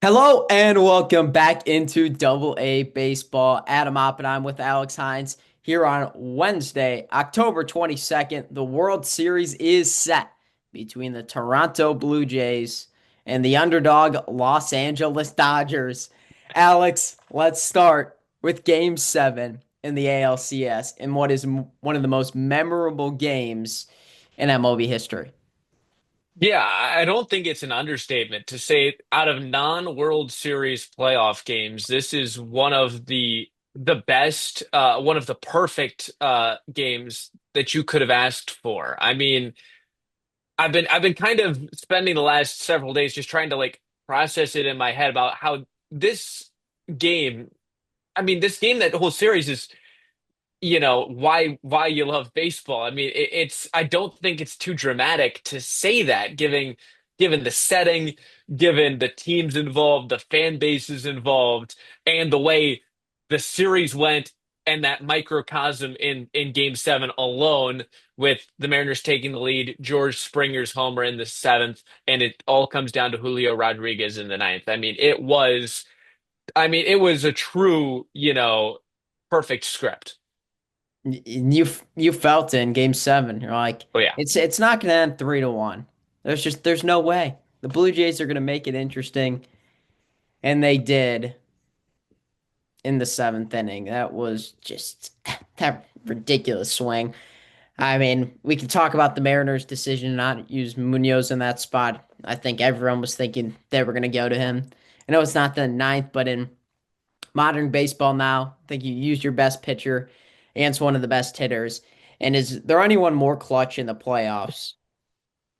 Hello and welcome back into Double A Baseball. Adam Oppenheim with Alex Hynes here on Wednesday, October 22nd. The World Series is set between the Toronto Blue Jays and the underdog Los Angeles Dodgers. Alex, let's start with Game 7 in the ALCS in what is one of the most memorable games in MLB history. Yeah, I don't think it's an understatement to say out of non-World Series playoff games, this is one of the best, one of the perfect games that you could have asked for. I mean, I've been kind of spending the last several days just trying to like process it in my head about how this game, this game, that whole series is why you love baseball. I mean, it's I don't think it's too dramatic to say that, given the setting, given the teams involved, the fan bases involved, and the way the series went, and that microcosm in Game 7 alone, with the Mariners taking the lead, George Springer's homer in the seventh, and it all comes down to Julio Rodriguez in the ninth. It was a true, perfect script. You felt it in Game 7. You're like, Oh yeah. it's not going to end 3-1. There's no way. The Blue Jays are going to make it interesting, and they did in the seventh inning. That was just that ridiculous swing. I mean, we can talk about the Mariners' decision not to use Munoz in that spot. I think everyone was thinking they were going to go to him. I know it's not the ninth, but in modern baseball now, I think you use your best pitcher against one of the best hitters. And is there anyone more clutch in the playoffs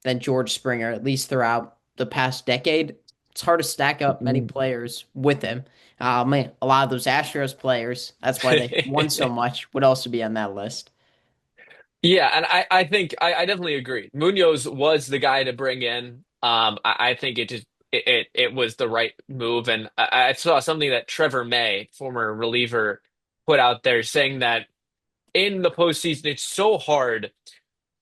than George Springer, at least throughout the past decade? It's hard to stack up many players with him. Man, a lot of those Astros players, that's why they won so much, would also be on that list. Yeah, and I think I definitely agree. Munoz was the guy to bring in. I think it was the right move, and I saw something that Trevor May, former reliever, put out there saying that in the postseason it's so hard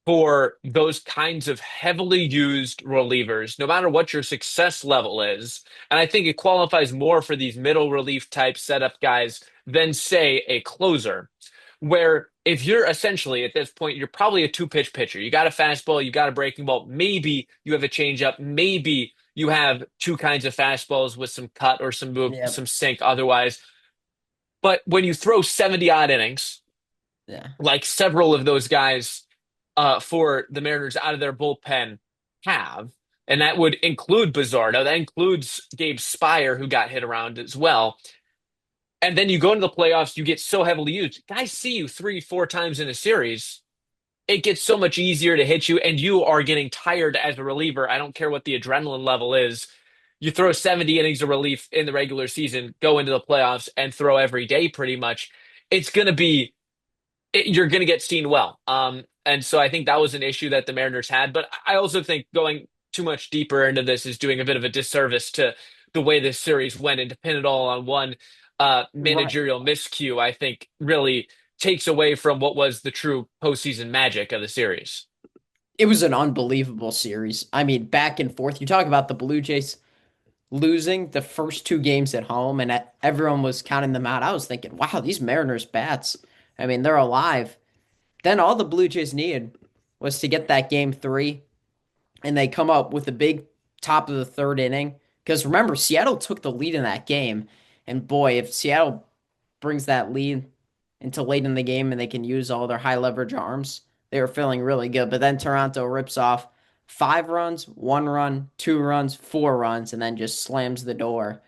for those kinds of heavily used relievers, no matter what your success level is. And I think it qualifies more for these middle relief type setup guys than, say, a closer, where if you're essentially at this point, you're probably a two-pitch pitcher. You got a fastball, you got a breaking ball, maybe you have a changeup, maybe you have two kinds of fastballs with some cut or some move, Yep. some sink otherwise. But when you throw 70 odd innings, Yeah. like several of those guys for the Mariners out of their bullpen have, and that would include Bizardo, that includes Gabe Spire, who got hit around as well. And then you go into the playoffs, you get so heavily used. Guys see you three, four times in a series. It gets so much easier to hit you, and you are getting tired as a reliever. I don't care what the adrenaline level is. You throw 70 innings of relief in the regular season, go into the playoffs, and throw every day pretty much. It's going to be you're going to get seen well. And so I think that was an issue that the Mariners had. But I also think going too much deeper into this is doing a bit of a disservice to the way this series went, and to pin it all on one Right. managerial miscue, I think really takes away from what was the true postseason magic of the series. It was an unbelievable series. I mean, back and forth. You talk about the Blue Jays losing the first two games at home, and everyone was counting them out. I was thinking, wow, these Mariners bats. I mean, they're alive. Then all the Blue Jays needed was to get that game three, and they come up with a big top of the third inning. Because remember, Seattle took the lead in that game, and boy, if Seattle brings that lead until late in the game and they can use all their high leverage arms, they were feeling really good. But then Toronto rips off 5 runs, 1 run, 2 runs, 4 runs, and then just slams the door.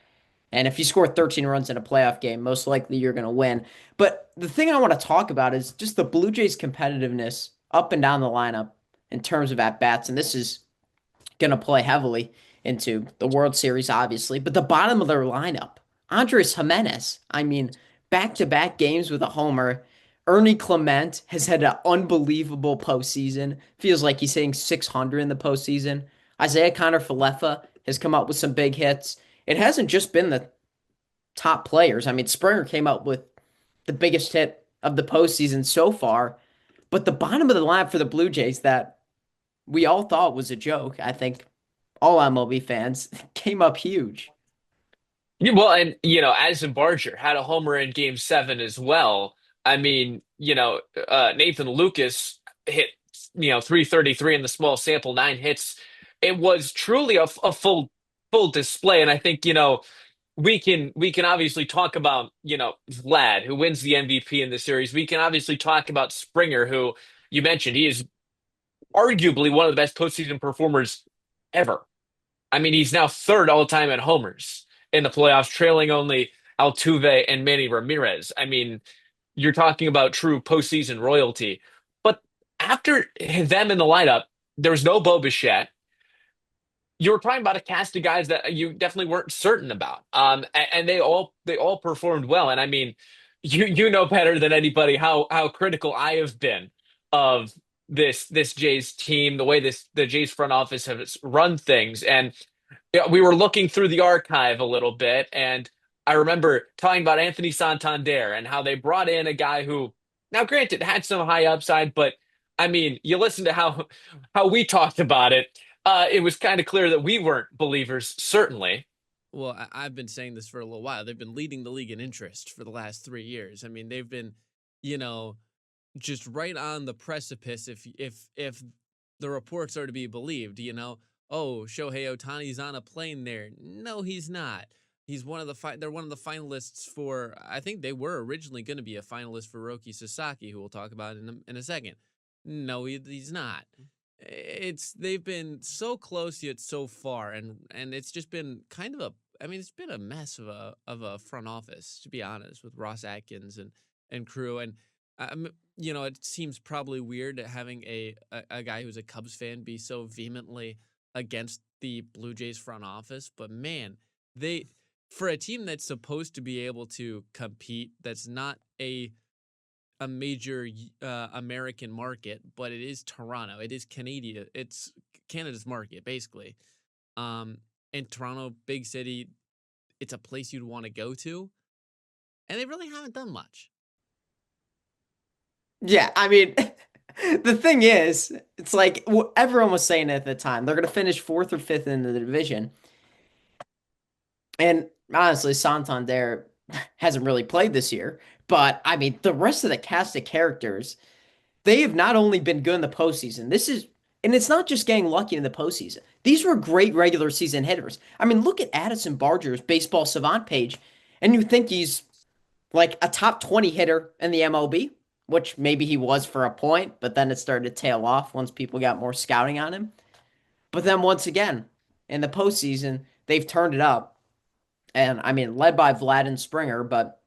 And if you score 13 runs in a playoff game, most likely you're going to win. But the thing I want to talk about is just the Blue Jays' competitiveness up and down the lineup in terms of at bats. And this is going to play heavily into the World Series, obviously. But the bottom of their lineup, Andres Jimenez, I mean, back to back games with a homer. Ernie Clement has had an unbelievable postseason. Feels like he's hitting 600 in the postseason. Isaiah Kiner-Falefa has come up with some big hits. It hasn't just been the top players. I mean, Springer came up with the biggest hit of the postseason so far. But the bottom of the line for the Blue Jays that we all thought was a joke, I think all MLB fans, came up huge. Yeah, well, and Addison Barger had a homer in Game 7 as well. I mean, Nathan Lucas hit 333 in the small sample, 9 hits. It was truly a full display, and I think we can obviously talk about Vlad, who wins the MVP in the series. We can obviously talk about Springer, who you mentioned. He is arguably one of the best postseason performers ever. I mean, he's now third all time in homers in the playoffs, trailing only Altuve and Manny Ramirez. I mean, you're talking about true postseason royalty. But after them in the lineup, there was no Bo Bichette. You were talking about a cast of guys that you definitely weren't certain about. And they all performed well. And I mean, you know better than anybody how critical I have been of this Jays team, the way the Jays front office has run things. And yeah, we were looking through the archive a little bit, and I remember talking about Anthony Santander and how they brought in a guy who, now granted, had some high upside, but I mean, you listen to how we talked about it. It was kind of clear that we weren't believers, certainly. Well, I've been saying this for a little while. They've been leading the league in interest for the last 3 years. I mean, they've been, you know, just right on the precipice. If the reports are to be believed, oh, Shohei Ohtani's on a plane there. No, he's not. He's one of they're one of the finalists for. I think they were originally going to be a finalist for Roki Sasaki, who we'll talk about in a second. No, he's not. It's they've been so close yet so far, and it's just been kind of a. I mean, it's been a mess of a front office, to be honest, with Ross Atkins and crew. And it seems probably weird having a guy who's a Cubs fan be so vehemently against the Blue Jays front office. But man, they for a team that's supposed to be able to compete, that's not a major American market, but it is Toronto. It is Canada. It's Canada's market, basically. Um, and Toronto, big city, it's a place you'd want to go to, and they really haven't done much. Yeah, I mean, the thing is, it's like everyone was saying at the time, they're going to finish fourth or fifth in the division. And honestly, Santander hasn't really played this year. But I mean, the rest of the cast of characters, they have not only been good in the postseason. And it's not just getting lucky in the postseason. These were great regular season hitters. I mean, look at Addison Barger's baseball savant page, and you think he's like a top 20 hitter in the MLB, which maybe he was for a point, but then it started to tail off once people got more scouting on him. But then once again, in the postseason, they've turned it up. And I mean, led by Vlad and Springer, but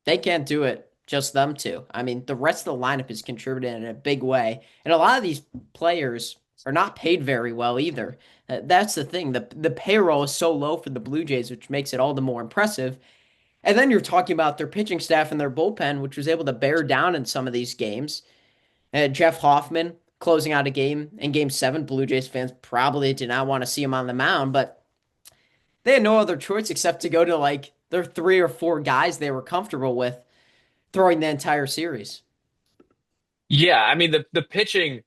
they can't do it just them two. I mean, the rest of the lineup is contributing in a big way. And a lot of these players are not paid very well either. That's the thing. The payroll is so low for the Blue Jays, which makes it all the more impressive. And then you're talking about their pitching staff and their bullpen, which was able to bear down in some of these games. Jeff Hoffman closing out a game in Game 7. Blue Jays fans probably did not want to see him on the mound, but they had no other choice except to go to like their three or four guys they were comfortable with throwing the entire series. Yeah, I mean the pitching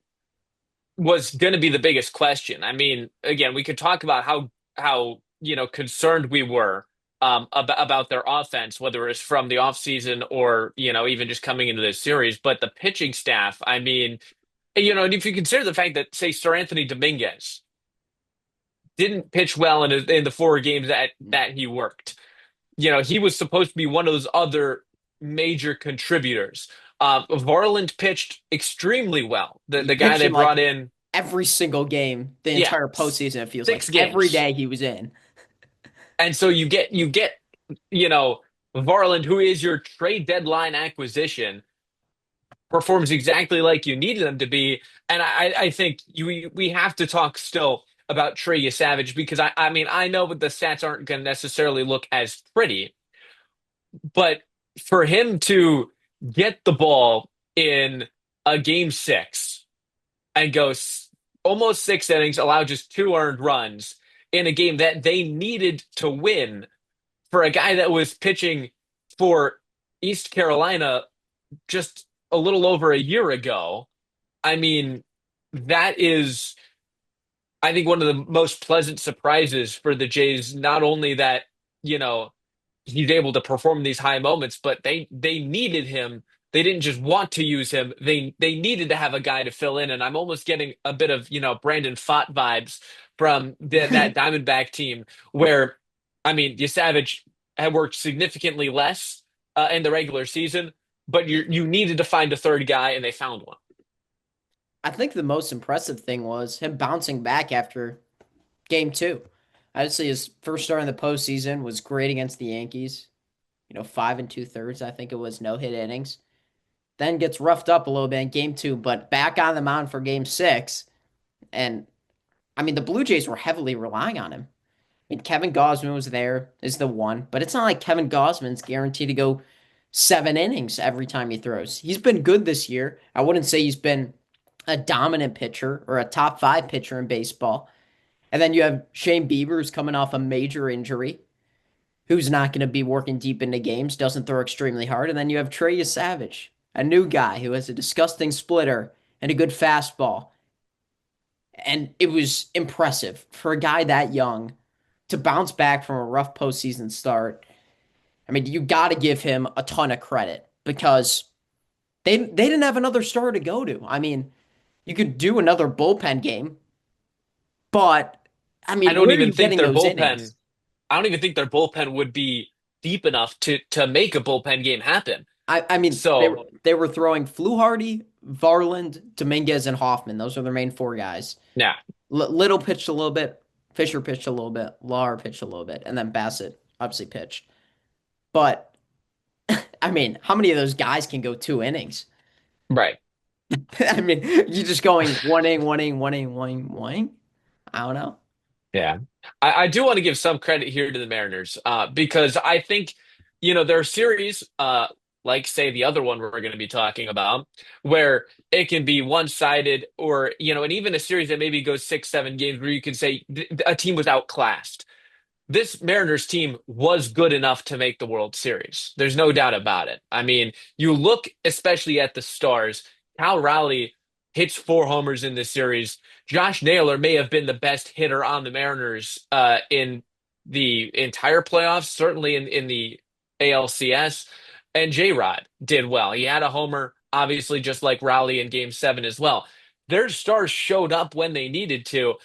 was going to be the biggest question. I mean, again, we could talk about how concerned we were about their offense, whether it's from the offseason or even just coming into this series. But the pitching staff, I mean, and if you consider the fact that say Sir Anthony Dominguez didn't pitch well in the 4 games that he worked, he was supposed to be one of those other major contributors. Varland pitched extremely well. The He the guy pitched they in like brought in, every single game, the yeah, entire postseason, it feels six like every games. day he was in. And so you get Varland, who is your trade deadline acquisition, performs exactly like you needed him to be. And I think we have to talk still about Trey Savage because I mean I know that the stats aren't going to necessarily look as pretty, but for him to get the ball in a game 6 and go almost 6 innings, allow just 2 earned runs in a game that they needed to win for a guy that was pitching for East Carolina just a little over a year ago. I mean, that is, I think, one of the most pleasant surprises for the Jays. Not only that, you know, he's able to perform these high moments, but they needed him. They didn't just want to use him. They needed to have a guy to fill in. And I'm almost getting a bit of, Brandon Pfaadt vibes from that Diamondback team where, I mean, Savage had worked significantly less in the regular season, but you needed to find a third guy, and they found one. I think the most impressive thing was him bouncing back after game two. Obviously, his first start in the postseason was great against the Yankees. 5 and 2/3, I think it was, no hit innings. Then gets roughed up a little bit in game two, but back on the mound for game six. And I mean, the Blue Jays were heavily relying on him. I mean, Kevin Gausman was there is the one, but it's not like Kevin Gausman's guaranteed to go 7 innings every time he throws. He's been good this year. I wouldn't say he's been a dominant pitcher or a top five pitcher in baseball. And then you have Shane Bieber, who's coming off a major injury, who's not going to be working deep into games, doesn't throw extremely hard. And then you have Trey Savage, a new guy who has a disgusting splitter and a good fastball. And it was impressive for a guy that young to bounce back from a rough postseason start. I mean, you got to give him a ton of credit because they didn't have another star to go to. I mean, you could do another bullpen game, but I I mean, don't where are even you think getting their those bullpen. innings? I don't even think their bullpen would be deep enough to make a bullpen game happen. I mean, So they were throwing Fluharty, Varland, Dominguez, and Hoffman. Those are their main four guys. yeah, Little pitched a little bit, Fisher pitched a little bit, Lar pitched a little bit, and then Bassett obviously pitched. But I mean, how many of those guys can go 2 innings? right. I mean, you're just going one inning, one inning, one inning, one inning, one inning. I don't know. Yeah. I do want to give some credit here to the Mariners, because I think, there are series, like, say, the other one we're going to be talking about, where it can be one-sided or, and even a series that maybe goes 6, 7 games where you can say a team was outclassed. This Mariners team was good enough to make the World Series. There's no doubt about it. I mean, you look especially at the stars. Cal Raleigh hits 4 homers in this series. Josh Naylor may have been the best hitter on the Mariners in the entire playoffs, certainly in the ALCS. And J-Rod did well. He had a homer, obviously, just like Raleigh in Game 7 as well. Their stars showed up when they needed to.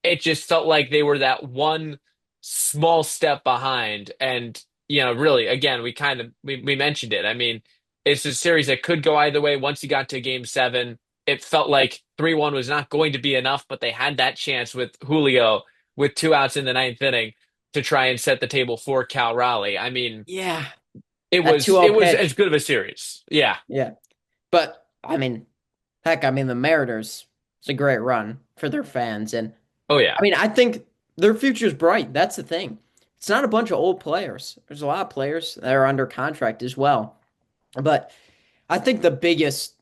It just felt like they were that one small step behind. And, really, again, we mentioned it. I mean, it's a series that could go either way. Once you got to game seven, it felt like 3-1 was not going to be enough, but they had that chance with Julio with 2 outs in the ninth inning to try and set the table for Cal Raleigh. I mean, Yeah, it that was 2-0 it was as pitch. good of a series. Yeah. Yeah. But I mean, heck, I mean the Mariners, it's a great run for their fans. And Oh yeah. I mean, I think their future's bright. That's the thing. It's not a bunch of old players. There's a lot of players that are under contract as well. But I think the biggest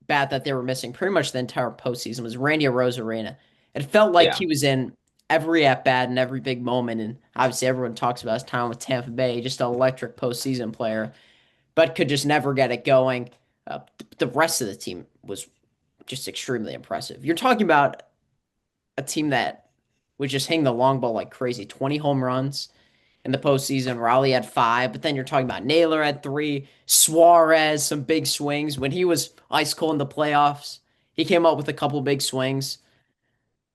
bat that they were missing pretty much the entire postseason was Randy Arozarena. It felt like Yeah. he was in every at bat and every big moment. And obviously, everyone talks about his time with Tampa Bay, just an electric postseason player, but could just never get it going. The rest of the team was just extremely impressive. You're talking about a team that was just hitting the long ball like crazy. 20 home runs in the postseason. Raleigh had five, but then you're talking about Naylor had three, Suarez, some big swings. When he was ice cold in the playoffs, he came up with a couple big swings.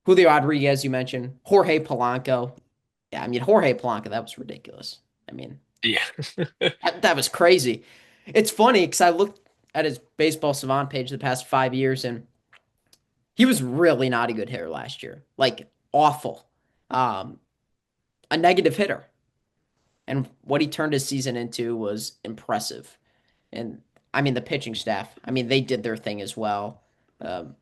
Julio Rodriguez, you mentioned. Jorge Polanco. Yeah, I mean, Jorge Polanco, that was ridiculous. I mean, Yeah. that was crazy. It's funny because I looked at his baseball savant page the past 5 years, and he was really not a good hitter last year. Like, awful. Um, a negative hitter. And what he turned his season into was impressive. And I mean, the pitching staff, I mean, they did their thing as well. Um,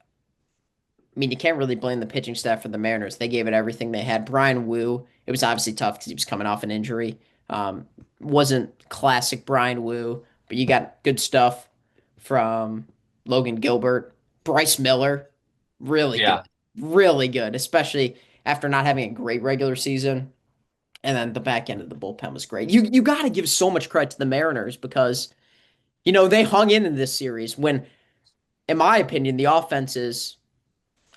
I mean, you can't really blame the pitching staff for the Mariners. They gave it everything they had. Brian Wu, it was obviously tough because he was coming off an injury. Wasn't classic Brian Wu, but you got good stuff from Logan Gilbert, Bryce Miller, really good, Yeah. really good, especially after not having a great regular season. And then the back end of the bullpen was great. You got to give so much credit to the Mariners because they hung in this series when, in my opinion, the offense is.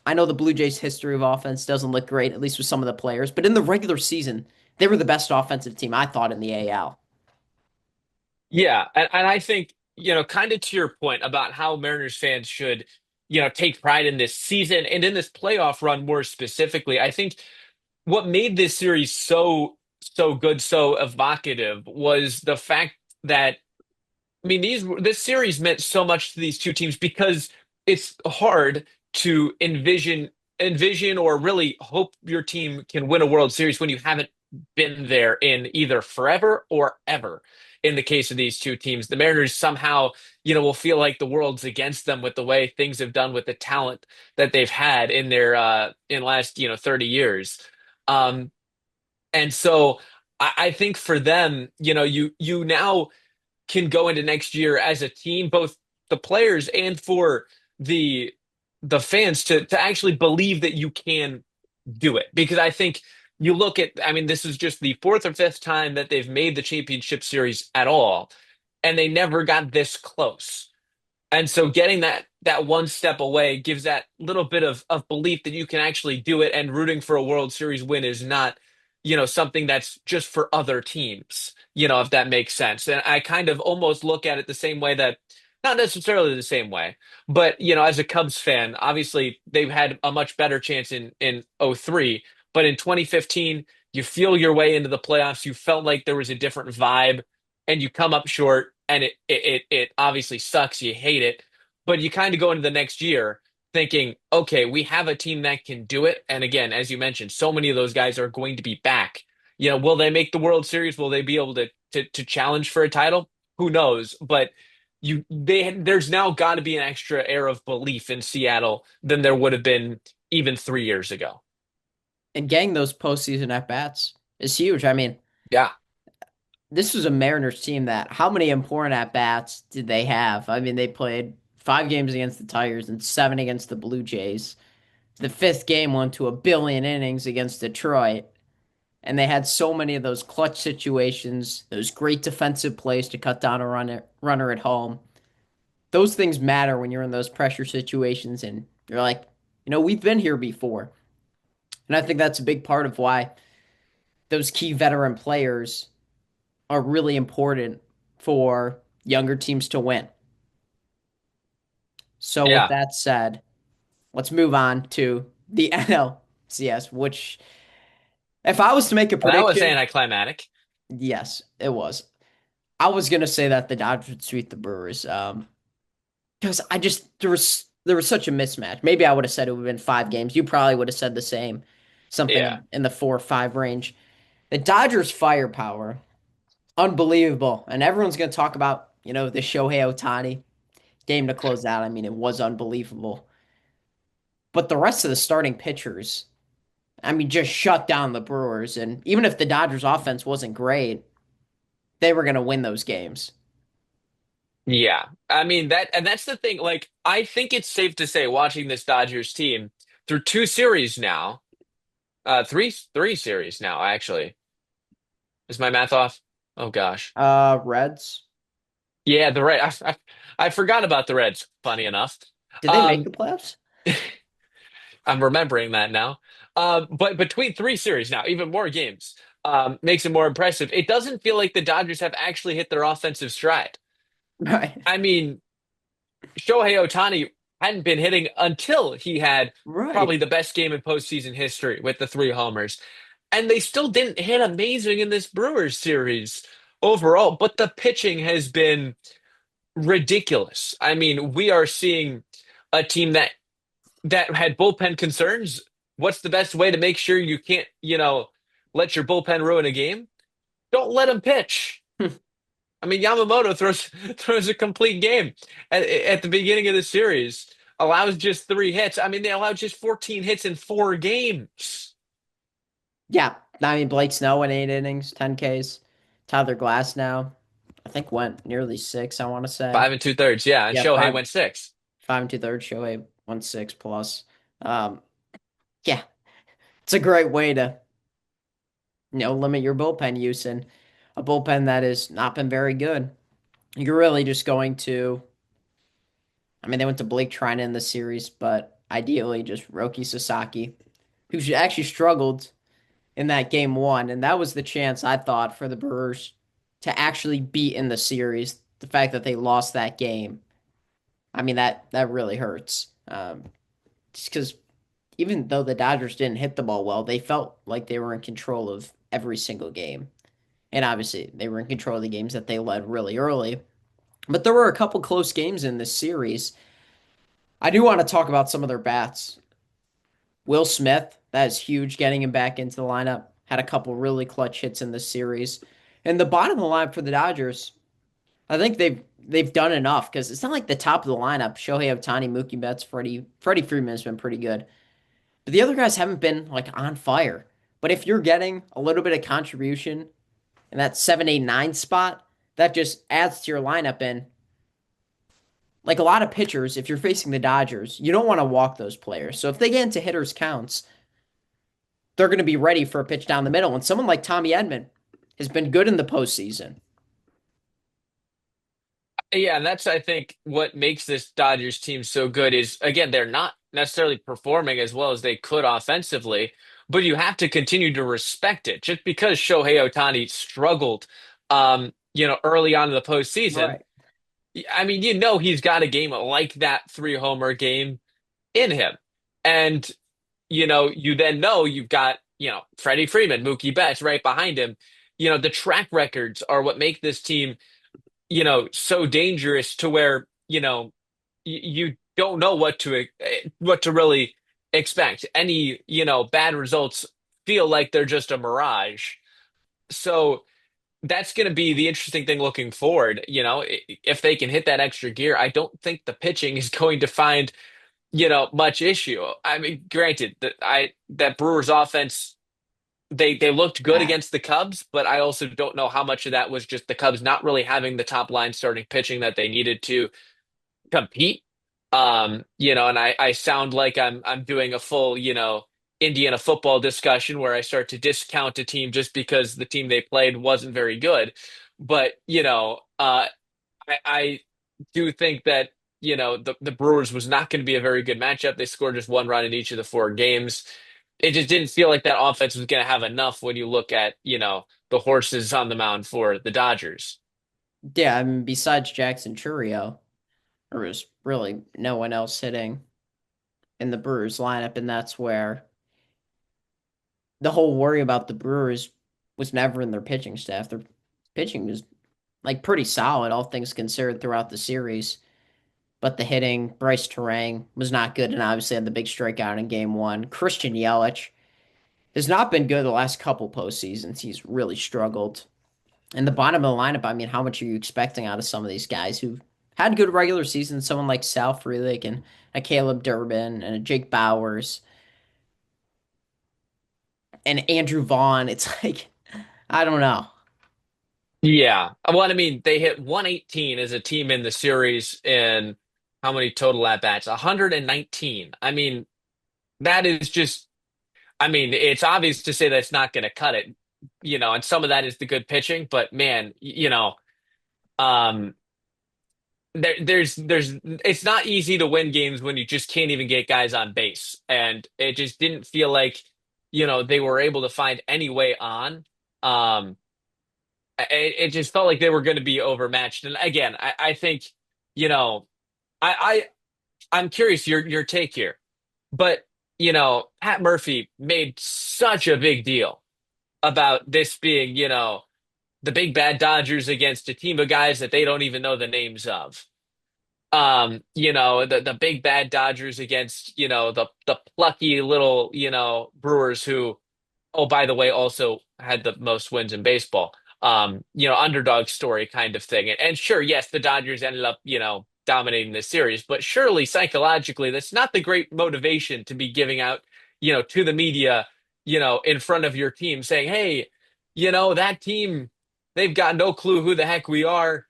I know the Blue Jays' history of offense doesn't look great, at least with some of the players, but in the regular season, they were the best offensive team I thought in the AL. Yeah, and I think, kind of to your point about how Mariners fans should, take pride in this season and in this playoff run more specifically. I think what made this series so good, so evocative was the fact that I mean, this series meant so much to these two teams because it's hard to envision or really hope your team can win a World Series when you haven't been there in either forever or ever. In the case of these two teams, the Mariners somehow, will feel like the world's against them with the way things have done with the talent that they've had in their in last, 30 years. Um, and so I think for them, you now can go into next year as a team, both the players and for the the fans to actually believe that you can do it. Because I think you look at, I mean, this is just the fourth or fifth time that they've made the championship series at all, and they never got this close. And so getting that one step away gives that little bit of belief that you can actually do it, and rooting for a World Series win is not, something that's just for other teams, if that makes sense. And I kind of almost look at it the same way that not necessarily the same way, but as a Cubs fan, obviously they've had a much better chance in '03, but in 2015, you feel your way into the playoffs, you felt like there was a different vibe and you come up short and it obviously sucks. You hate it, but you kind of go into the next year thinking, okay, we have a team that can do it. And again, as you mentioned, so many of those guys are going to be back. Will they make the World Series? Will they be able to challenge for a title? Who knows? But there's now got to be an extra air of belief in Seattle than there would have been even 3 years ago. And getting those postseason at bats is huge. I mean, Yeah, this was a Mariners team that how many important at bats did they have? I mean, they played 5 games against the Tigers and 7 against the Blue Jays. The fifth game went to a billion innings against Detroit. And they had so many of those clutch situations, those great defensive plays to cut down a runner at home. Those things matter when you're in those pressure situations and you're like, we've been here before. And I think that's a big part of why those key veteran players are really important for younger teams to win. So with yeah. that said, let's move on to the NLCS, which if I was to make a And that was prediction, anticlimactic. yes, it was. I was gonna say that the Dodgers would sweep the Brewers. Because I just there was such a mismatch. Maybe I would have said it would have been 5 games. You probably would have said the same, something Yeah. in the 4 or 5 range. The Dodgers' firepower, unbelievable, and everyone's gonna talk about the Shohei Ohtani game to close out. I mean, it was unbelievable. But the rest of the starting pitchers, I mean, just shut down the Brewers. And even if the Dodgers' offense wasn't great, they were gonna win those games. Yeah. I mean and that's the thing. Like, I think it's safe to say watching this Dodgers team through two series now, three series now, actually. Is my math off? Oh gosh. Reds. Yeah, the Red I forgot about the Reds, funny enough. Did they make Um the playoffs? I'm remembering that now. But between three series now, even more games, makes it more impressive. It doesn't feel like the Dodgers have actually hit their offensive stride. Right. I mean, Shohei Ohtani hadn't been hitting until he had probably Right. the best game in postseason history with the three homers. And they still didn't hit amazing in this Brewers series overall, but the pitching has been ridiculous. I mean, we are seeing a team that had bullpen concerns. What's the best way to make sure you can't, let your bullpen ruin a game? Don't let them pitch. I mean, Yamamoto throws throws a complete game at the beginning of the series, allows just 3 hits. I mean, they allowed just 14 hits in 4 games. Yeah. I mean, Blake Snell went 8 innings, 10 Ks. Tyler Glass now, I think went nearly six, I want to say. 5 2/3, yeah. And Yeah, Shohei went 6. 5 2/3. Shohei 1-6 plus. Um, yeah, it's a great way to, limit your bullpen use and a bullpen that has not been very good. You're really just going to, I mean, they went to Blake Treinen in the series, but ideally just Roki Sasaki, who actually struggled in that game one. And that was the chance I thought for the Brewers to actually beat in the series. The fact that they lost that game, I mean that really hurts. Just because even though the Dodgers didn't hit the ball well, they felt like they were in control of every single game. And obviously, they were in control of the games that they led really early. But there were a couple close games in this series. I do want to talk about some of their bats. Will Smith, that is huge, getting him back into the lineup. Had a couple really clutch hits in this series. And the bottom of the line for the Dodgers, I think they've done enough because it's not like the top of the lineup. Shohei Ohtani, Mookie Betts, Freddie Freeman has been pretty good. But the other guys haven't been like on fire. But if you're getting a little bit of contribution in that 7, 8, 9 spot, that just adds to your lineup. And like a lot of pitchers, if you're facing the Dodgers, you don't want to walk those players. So if they get into hitters' counts, they're going to be ready for a pitch down the middle. And someone like Tommy Edman has been good in the postseason. Yeah, and that's I think what makes this Dodgers team so good is again, they're not necessarily performing as well as they could offensively, but you have to continue to respect it. Just because Shohei Ohtani struggled early on in the postseason, Right. I mean, he's got a game like that three-homer game in him. And you then know you've got, Freddie Freeman, Mookie Betts right behind him. The track records are what make this team so dangerous to where, you don't know what to really expect. Any, bad results feel like they're just a mirage. So that's going to be the interesting thing looking forward. If they can hit that extra gear, I don't think the pitching is going to find, much issue. I mean, granted that Brewers offense they looked good Ah, against the Cubs, but I also don't know how much of that was just the Cubs not really having the top line starting pitching that they needed to compete. And I sound like I'm doing a full, Indiana football discussion where I start to discount a team just because the team they played wasn't very good. But, I do think that, the Brewers was not going to be a very good matchup. They scored just one run in each of the four games. It just didn't feel like that offense was going to have enough when you look at, the horses on the mound for the Dodgers. yeah, I mean, besides Jackson Churio, there was really no one else hitting in the Brewers lineup, and that's where the whole worry about the Brewers was never in their pitching staff. Their pitching was like pretty solid, all things considered, throughout the series. But the hitting, Bryce Terang was not good, and obviously had the big strikeout in Game One. Christian Yelich has not been good the last couple postseasons. He's really struggled. And the bottom of the lineup, I mean, how much are you expecting out of some of these guys who had good regular seasons? Someone like Sal Frelick and a Caleb Durbin and a Jake Bowers and Andrew Vaughn. It's like, I don't know. Yeah. Well, I mean, they hit 118 as a team in the series in how many total at bats? 119. I mean, that is just, I mean, it's obvious to say that's not going to cut it, and some of that is the good pitching, but man, um, it's not easy to win games when you just can't even get guys on base. And it just didn't feel like, they were able to find any way on. Um, it just felt like they were going to be overmatched. And again, I think, you know, I'm curious your take here, but Pat Murphy made such a big deal about this being, the big bad Dodgers against a team of guys that they don't even know the names of. The big bad Dodgers against, the plucky little, Brewers who, oh, by the way, also had the most wins in baseball. Underdog story kind of thing. And sure, yes, the Dodgers ended up, dominating this series, but surely psychologically, that's not the great motivation to be giving out, to the media, in front of your team saying, hey, that team, they've got no clue who the heck we are.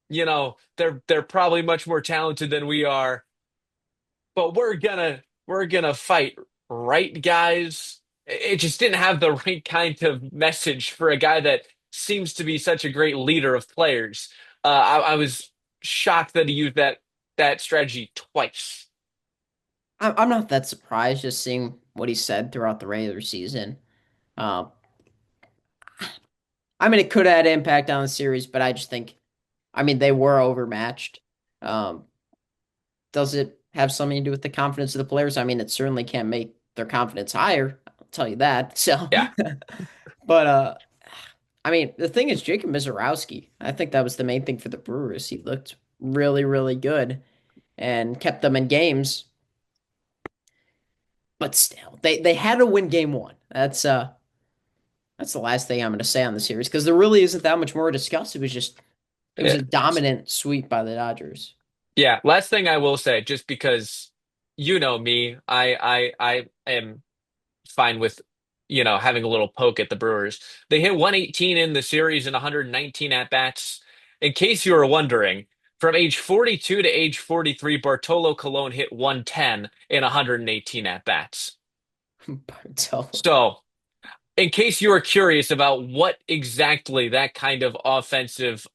They're probably much more talented than we are, but we're gonna fight, right, guys? It just didn't have the right kind of message for a guy that seems to be such a great leader of players. I was shocked that he used that strategy twice. I'm not that surprised just seeing what he said throughout the regular season. Uh, I mean, it could have had impact on the series, but I just think, I mean, they were overmatched. Um, does it have something to do with the confidence of the players? I mean, it certainly can't make their confidence higher. I'll tell you that. So, Yeah. but I mean, the thing is, Jacob Mizorowski. I think that was the main thing for the Brewers. He looked really, really good and kept them in games. But still, they had to win game one. That's the last thing I'm going to say on the series because there really isn't that much more to discuss. It was Yeah. a dominant sweep by the Dodgers. Yeah. Last thing I will say, just because you know me, I am fine with, having a little poke at the Brewers. They hit 118 in the series and 119 at bats. In case you were wondering, from age 42 to age 43, Bartolo Colon hit 110 in 118 at bats. Bartolo. So, in case you were curious about what exactly that kind of offensive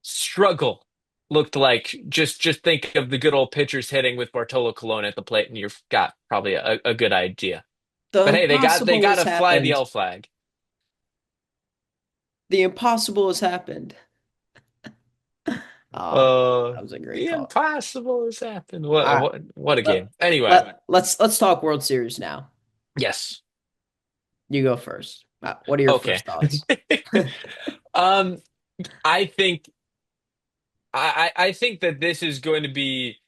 struggle looked like, just think of the good old pitchers hitting with Bartolo Colon at the plate, and you've got probably a good idea. The But hey, they impossible got has to fly the happened. L flag. The impossible has happened. Ah, that was a great The call. impossible has happened. All right, What a game. let, Anyway, let's talk World Series now. yes. You go first. What are your Okay. first thoughts? Um, I think I think that this is going to be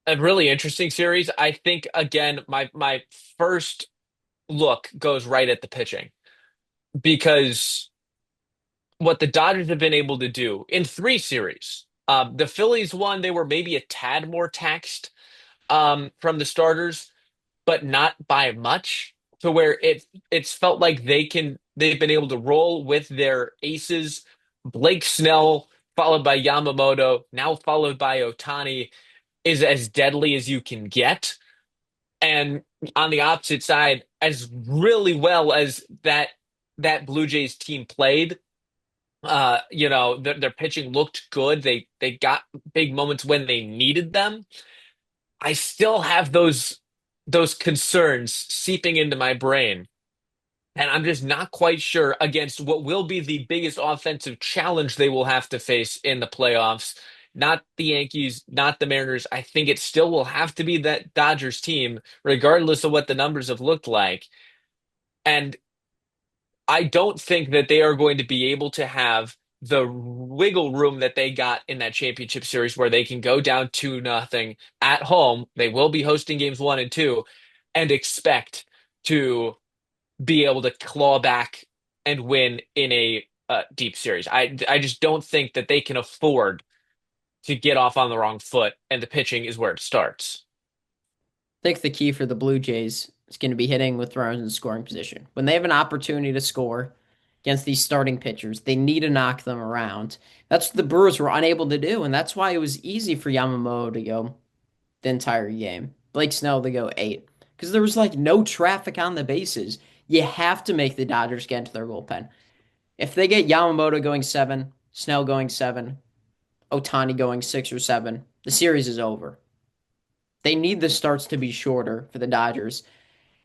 a really interesting series. I think again, my first look goes right at the pitching because what the Dodgers have been able to do in three series. The Phillies one, they were maybe a tad more taxed from the starters, but not by much, to where it's felt like they've been able to roll with their aces, Blake Snell, followed by Yamamoto, now followed by Otani, is as deadly as you can get. And on the opposite side, as really well as that Blue Jays team played, their pitching looked good. They got big moments when they needed them. I still have those concerns seeping into my brain. And I'm just not quite sure against what will be the biggest offensive challenge they will have to face in the playoffs. Not the Yankees, not the Mariners. I think it still will have to be that Dodgers team, regardless of what the numbers have looked like. And I don't think that they are going to be able to have the wiggle room that they got in that championship series where they can go down 2-0 at home. They will be hosting games one and two and expect to be able to claw back and win in a deep series. I just don't think that they can afford to get off on the wrong foot, and the pitching is where it starts. I think the key for the Blue Jays is going to be hitting with runners in scoring position. When they have an opportunity to score against these starting pitchers, they need to knock them around. That's what the Brewers were unable to do, and that's why it was easy for Yamamoto to go the entire game. Blake Snell to go eight. Because there was like no traffic on the bases. You have to make the Dodgers get into their bullpen. If they get Yamamoto going seven, Snell going seven, Otani going six or seven, the series is over. They need the starts to be shorter for the Dodgers.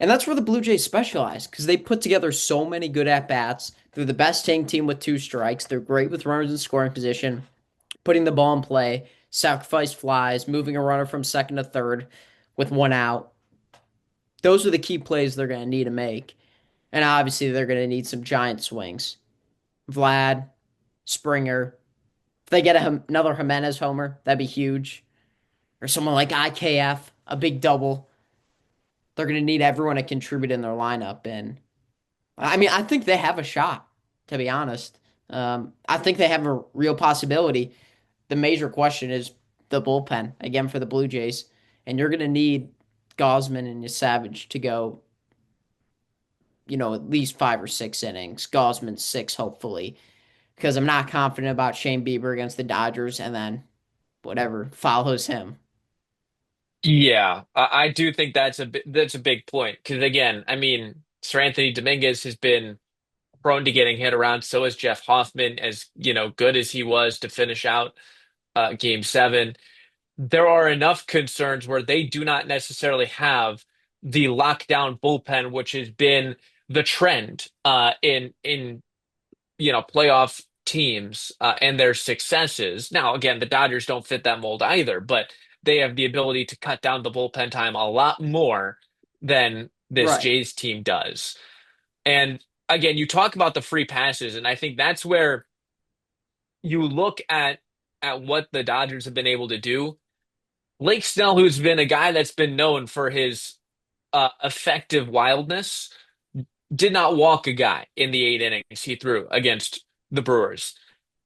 And that's where the Blue Jays specialize because they put together so many good at bats. They're the best hitting team with two strikes. They're great with runners in scoring position, putting the ball in play, sacrifice flies, moving a runner from second to third with one out. Those are the key plays they're going to need to make. And obviously, they're going to need some giant swings. Vlad, Springer. If they get another Jimenez homer, that'd be huge. Or someone like IKF, a big double. They're going to need everyone to contribute in their lineup. And I mean, I think they have a shot, to be honest. I think they have a real possibility. The major question is the bullpen, again, for the Blue Jays. And you're going to need Gosman and Savage to go, at least 5 or 6 innings. Gosman six, hopefully, because I'm not confident about Shane Bieber against the Dodgers and then whatever follows him. Yeah, I do think that's a big point because again, I mean, Sir Anthony Dominguez has been prone to getting hit around. So is Jeff Hoffman, as good as he was to finish out Game 7. There are enough concerns where they do not necessarily have the lockdown bullpen, which has been the trend in playoff teams and their successes. Now, again, the Dodgers don't fit that mold either, but they have the ability to cut down the bullpen time a lot more than this Right. Jays team does. And again, you talk about the free passes, and I think that's where you look at what the Dodgers have been able to do. Blake Snell, who's been a guy that's been known for his effective wildness, did not walk a guy in the 8 innings he threw against the Brewers.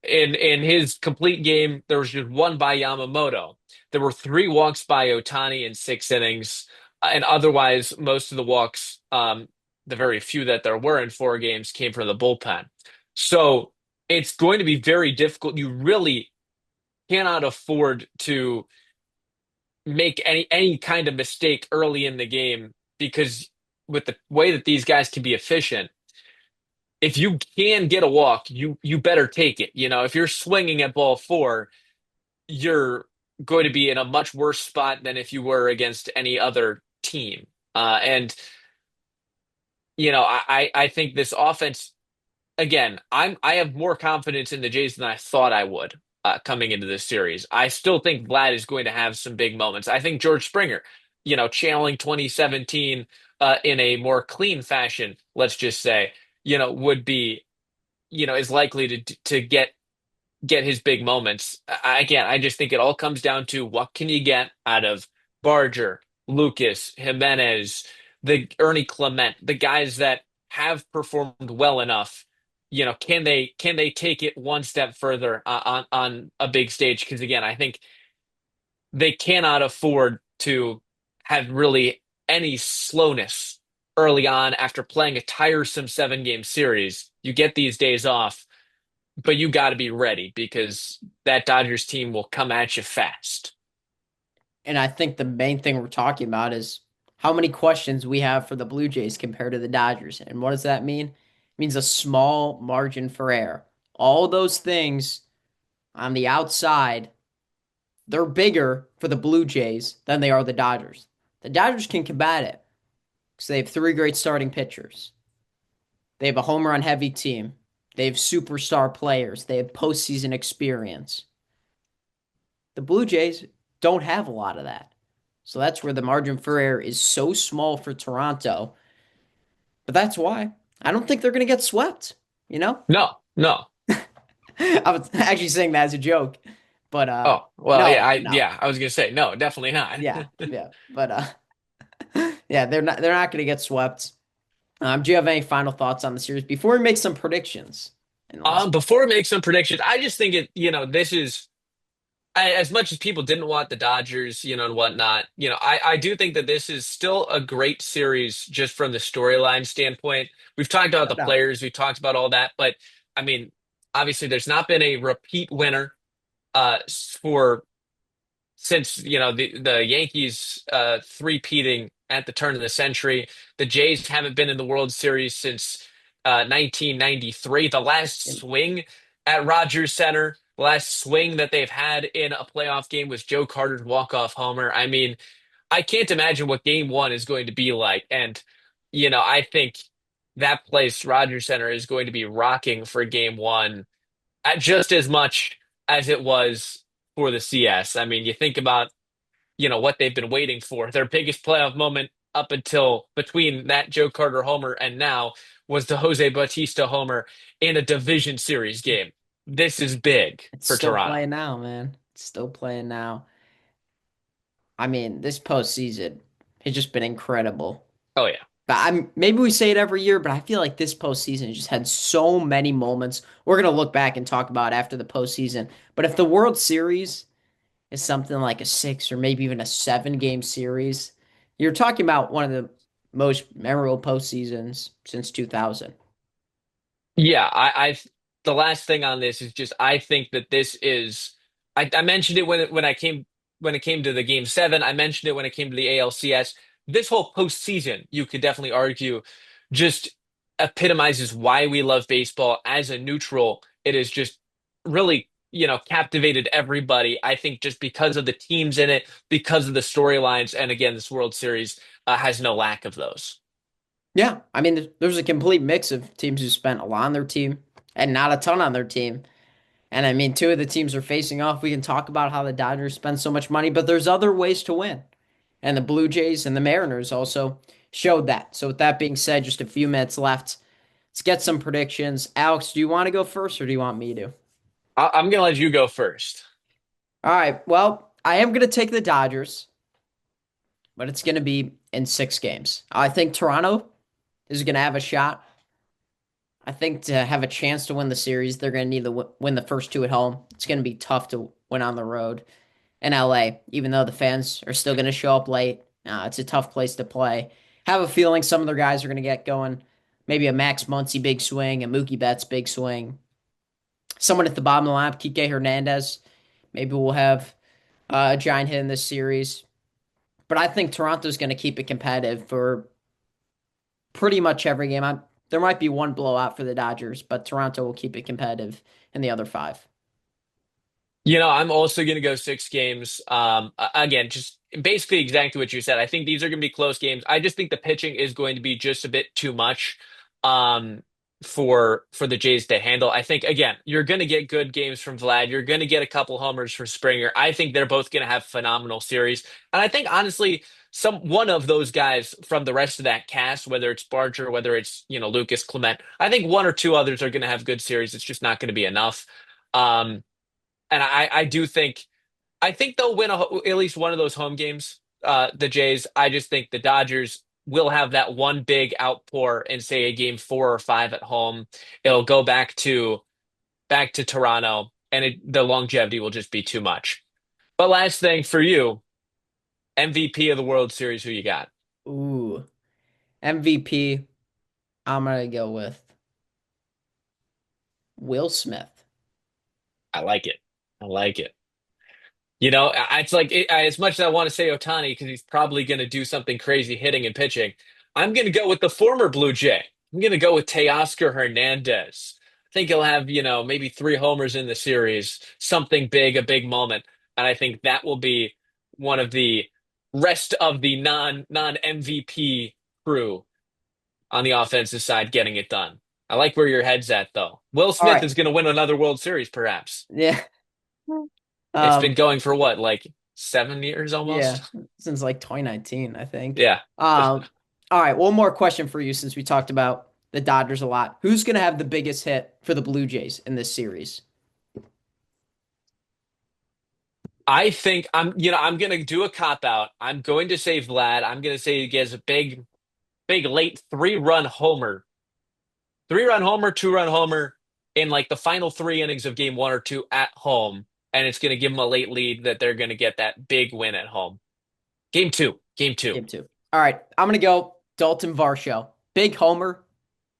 In his complete game, there was just one by Yamamoto. There were three walks by Otani in 6 innings, and otherwise, most of the walks, the very few that there were in 4 games, came from the bullpen. So it's going to be very difficult. You really cannot afford to make any kind of mistake early in the game because with the way that these guys can be efficient, if you can get a walk, you better take it. If you're swinging at ball four, you're going to be in a much worse spot than if you were against any other team. And I think this offense again, I have more confidence in the Jays than I thought I would coming into this series. I still think Vlad is going to have some big moments. I think George Springer, channeling 2017 in a more clean fashion, let's just say, would be, is likely to get his big moments. Again, I just think it all comes down to what can you get out of Barger, Lucas, Jimenez, the Ernie Clement, the guys that have performed well enough. Can they take it one step further on a big stage? Because again, I think they cannot afford to have really any slowness early on after playing a tiresome 7 game series. You get these days off, but you got to be ready because that Dodgers team will come at you fast. And I think the main thing we're talking about is how many questions we have for the Blue Jays compared to the Dodgers. And what does that mean? It means a small margin for error. All those things on the outside, they're bigger for the Blue Jays than they are the Dodgers. The Dodgers can combat it because they have three great starting pitchers. They have a home run heavy team. They have superstar players. They have postseason experience. The Blue Jays don't have a lot of that. So that's where the margin for error is so small for Toronto. But that's why I don't think they're going to get swept, you know? No, no. I was actually saying that as a joke. But Oh, well, yeah, no, I no. yeah, I was gonna say no, definitely not. Yeah, yeah. But yeah, they're not going to get swept. Do you have any final thoughts on the series before we make some predictions in the last Before we make some predictions, I just think this is as much as people didn't want the Dodgers, and whatnot, I do think that this is still a great series just from the storyline standpoint. We've talked about no the doubt. players, we've talked about all that, but I mean, obviously, there's not been a repeat winner for since the Yankees three-peating at the turn of the century. The Jays haven't been in the World Series since 1993. The last swing at Rogers Center, the last swing that they've had in a playoff game was Joe Carter's walk-off homer. I mean, I can't imagine what Game One is going to be like, and I think that place, Rogers Center, is going to be rocking for Game One just as much as it was for the CS. I mean, you think about, what they've been waiting for. Their biggest playoff moment up until between that Joe Carter homer and now was the Jose Bautista homer in a division series game. This is big It's for still Toronto. playing now, man. It's still playing now. I mean, this postseason has just been incredible. Oh yeah. But I'm maybe we say it every year, but I feel like this postseason has just had so many moments. We're gonna look back and talk about after the postseason. But if the World Series is something like a 6 or maybe even a 7 game series, you're talking about one of the most memorable postseasons since 2000. Yeah, the last thing on this is just I think that this is I mentioned it when it came to the game seven. I mentioned it when it came to the ALCS. This whole postseason, you could definitely argue, just epitomizes why we love baseball. As a neutral, it is just really, captivated everybody. I think just because of the teams in it, because of the storylines, and again, this World Series has no lack of those. Yeah, I mean, there's a complete mix of teams who spent a lot on their team and not a ton on their team. And I mean, two of the teams are facing off. We can talk about how the Dodgers spend so much money, but there's other ways to win. And the Blue Jays and the Mariners also showed that. So with that being said, just a few minutes left. Let's get some predictions. Alex, do you want to go first or do you want me to? I'm gonna let you go first. All right. Well, I am going to take the Dodgers, but it's going to be in 6 games. I think Toronto is going to have a shot. I think to have a chance to win the series, they're going to need to win the first two at home. It's going to be tough to win on the road in LA, even though the fans are still going to show up late. It's a tough place to play. Have a feeling some of their guys are going to get going. Maybe a Max Muncy big swing, a Mookie Betts big swing. Someone at the bottom of the lineup, Kike Hernandez. Maybe we'll have a giant hit in this series. But I think Toronto's going to keep it competitive for pretty much every game. There might be one blowout for the Dodgers, but Toronto will keep it competitive in the other five. I'm also going to go 6 games. Again, just basically exactly what you said. I think these are going to be close games. I just think the pitching is going to be just a bit too much um, for the Jays to handle. I think again, you're going to get good games from Vlad. You're going to get a couple homers from Springer. I think they're both going to have phenomenal series, and I think honestly, one of those guys from the rest of that cast, whether it's Barger, whether it's Lucas Clement, I think one or two others are going to have good series. It's just not going to be enough. Um, and I do think they'll win at least one of those home games. The Jays. I just think the Dodgers will have that one big outpour in say a game 4 or 5 at home. It'll go back to Toronto, and the longevity will just be too much. But last thing for you, MVP of the World Series, who you got? Ooh, MVP. I'm gonna go with Will Smith. I like it. I like it. It's like as much as I want to say Otani because he's probably going to do something crazy hitting and pitching. I'm going to go with the former Blue Jay. I'm going to go with Teoscar Hernandez. I think he'll have, maybe 3 homers in the series, something big, a big moment. And I think that will be one of the rest of the non MVP crew on the offensive side getting it done. I like where your head's at, though. Will All Smith right. is going to win another World Series, perhaps. Yeah. It's been Um, going for what, like 7 years yeah, almost? since like 2019, I think. Yeah. All right, one more question for you since we talked about the Dodgers a lot. Who's gonna have the biggest hit for the Blue Jays in this series? I think I'm going to do a cop out. I'm going to say Vlad. I'm going to say he gets a big, big late 3-run homer. 3-run homer, 2-run homer in like the final 3 innings of game 1 or 2 at home. And it's going to give them a late lead that they're going to get that big win at home. Game two. Game two. Game two. All right, I'm gonna go Dalton Varsho. Big homer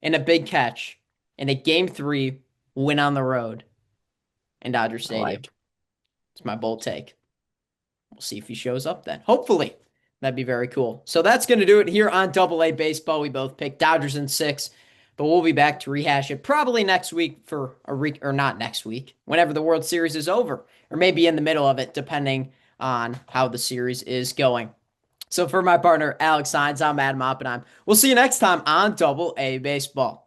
and a big catch in a game 3 win on the road in Dodger I Stadium. like. It's my bold take. We'll see if he shows up then. Hopefully. That'd be very cool. So that's going to do it here on Double A Baseball. We both picked Dodgers in 6, but we'll be back to rehash it probably next week for or not next week, whenever the World Series is over, or maybe in the middle of it, depending on how the series is going. So for my partner, Alex Hynes, I'm Adam Oppenheim. We'll see you next time on Double A Baseball.